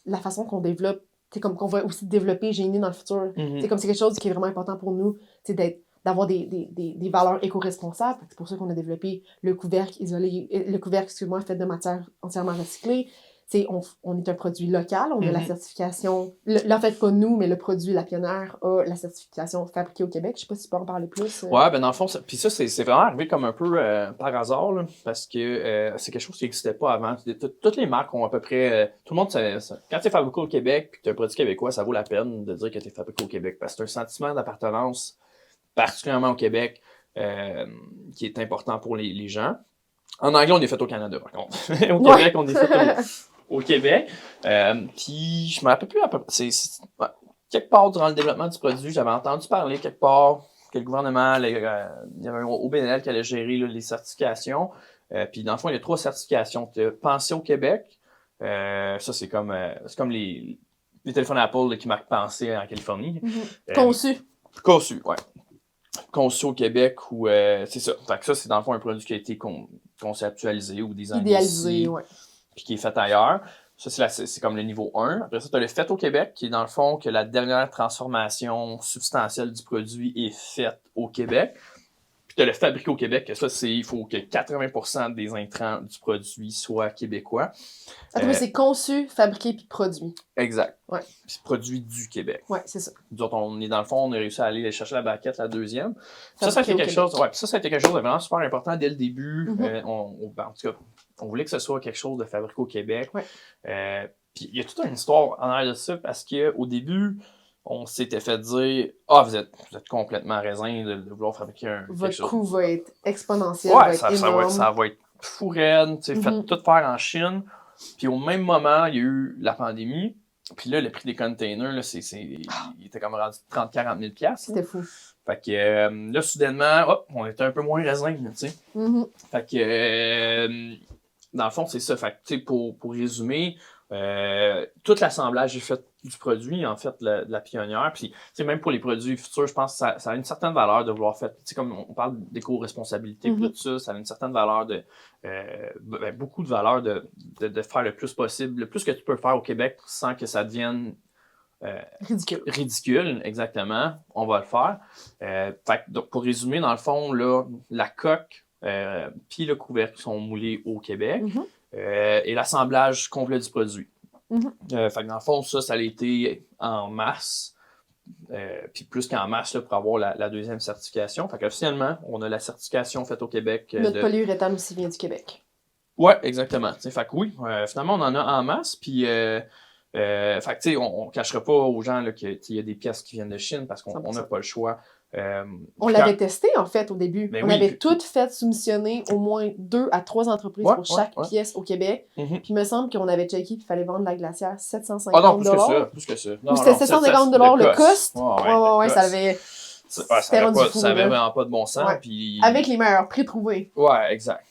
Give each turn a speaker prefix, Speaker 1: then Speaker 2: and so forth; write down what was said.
Speaker 1: la façon qu'on développe, comme qu'on va aussi développer Génie dans le futur. Comme c'est quelque chose qui est vraiment important pour nous, d'avoir des valeurs éco-responsables. C'est pour ça qu'on a développé le couvercle isolé, le couvercle, excuse-moi, fait de matière entièrement recyclée. On est un produit local, on a la certification, en fait pas nous, mais le produit La Pionnière a la certification fabriquée au Québec. Je sais pas si tu peux en parler plus.
Speaker 2: Ouais, ben dans le fond, puis ça, c'est vraiment arrivé comme un peu par hasard, là, parce que c'est quelque chose qui n'existait pas avant. Toutes les marques ont à peu près, tout le monde, quand tu es fabriqué au Québec puis que tu as un produit québécois, ça vaut la peine de dire que tu es fabriqué au Québec, parce que c'est un sentiment d'appartenance, particulièrement au Québec, qui est important pour les gens. En anglais, on est fait au Canada, par contre. Au Québec, on est fait au Québec. Puis, je me rappelle plus à peu près. Ouais, quelque part durant le développement du produit, j'avais entendu parler quelque part que le gouvernement, il y avait un OBNL qui allait gérer là, les certifications. Puis, dans le fond, il y a 3 certifications. Tu as Pensée au Québec. Ça, c'est comme les téléphones Apple là, qui marquent Pensée en Californie. Conçu, ouais. Conçu au Québec ou c'est ça. Fait que ça, c'est dans le fond un produit qui a été conceptualisé ou designé
Speaker 1: idéalisé,
Speaker 2: ici,
Speaker 1: ouais.
Speaker 2: Puis qui est fait ailleurs. Ça, c'est comme le niveau 1. Après ça, tu as le fait au Québec, qui est dans le fond que la dernière transformation substantielle du produit est faite au Québec. Puis tu as le fabriqué au Québec, que ça, il faut que 80% des intrants du produit soient québécois.
Speaker 1: Attends, c'est conçu, fabriqué puis produit.
Speaker 2: Exact.
Speaker 1: Ouais.
Speaker 2: Puis produit du Québec.
Speaker 1: Ouais, c'est ça.
Speaker 2: Nous autres, on est dans le fond, on a réussi à aller chercher la baquette, la deuxième. Ça a été quelque chose, ça a été quelque chose de vraiment super important dès le début. En tout cas, on voulait que ce soit quelque chose de fabriqué au Québec.
Speaker 1: Ouais.
Speaker 2: Puis il y a toute une histoire en arrière de ça parce qu'au début, on s'était fait dire vous êtes complètement raisin de vouloir fabriquer
Speaker 1: Votre coût va être exponentiel.
Speaker 2: Ouais, ça va être fou raide. Faites tout faire en Chine. Puis au même moment, il y a eu la pandémie. Puis là, le prix des containers, là, il était comme rendu 30-40 000 $.
Speaker 1: C'était fou.
Speaker 2: Fait que là, soudainement, on était un peu moins raisin, tu sais. Fait que, dans le fond, c'est ça. Fait que, tu sais, pour résumer, tout l'assemblage est fait du produit, en fait, de la pionnière. Puis, tu sais, même pour les produits futurs, je pense que ça a une certaine valeur de vouloir faire, tu sais, comme on parle d'éco-responsabilité, tout ça a une certaine valeur beaucoup de valeur de faire le plus possible, le plus que tu peux faire au Québec sans que ça devienne ridicule, exactement. On va le faire. Donc, pour résumer, dans le fond, là, la coque puis le couvercle sont moulés au Québec et l'assemblage complet du produit. Fait que dans le fond, ça a été en masse. Puis plus qu'en masse là, pour avoir la deuxième certification. Fait qu'officiellement, on a la certification faite au Québec.
Speaker 1: Notre polyuréthane aussi vient du Québec.
Speaker 2: Ouais, exactement. Fait que oui, finalement, on en a en masse. Puis fait que tu sais, on cachera pas aux gens qu'il y a des pièces qui viennent de Chine parce qu'on n'a pas le choix.
Speaker 1: On l'avait testé en fait au début. On avait toutes fait soumissionner au moins 2 à 3 entreprises pour chaque pièce au Québec. Puis il me semble qu'on avait checké qu'il fallait vendre la glacière 750 $.
Speaker 2: Ah non, plus que ça.
Speaker 1: Ou c'était 750 $ le cost. Ouais, ça avait...
Speaker 2: ça avait vraiment pas de bon sens. Puis...
Speaker 1: Avec les meilleurs prix trouvés.
Speaker 2: Ouais, exact.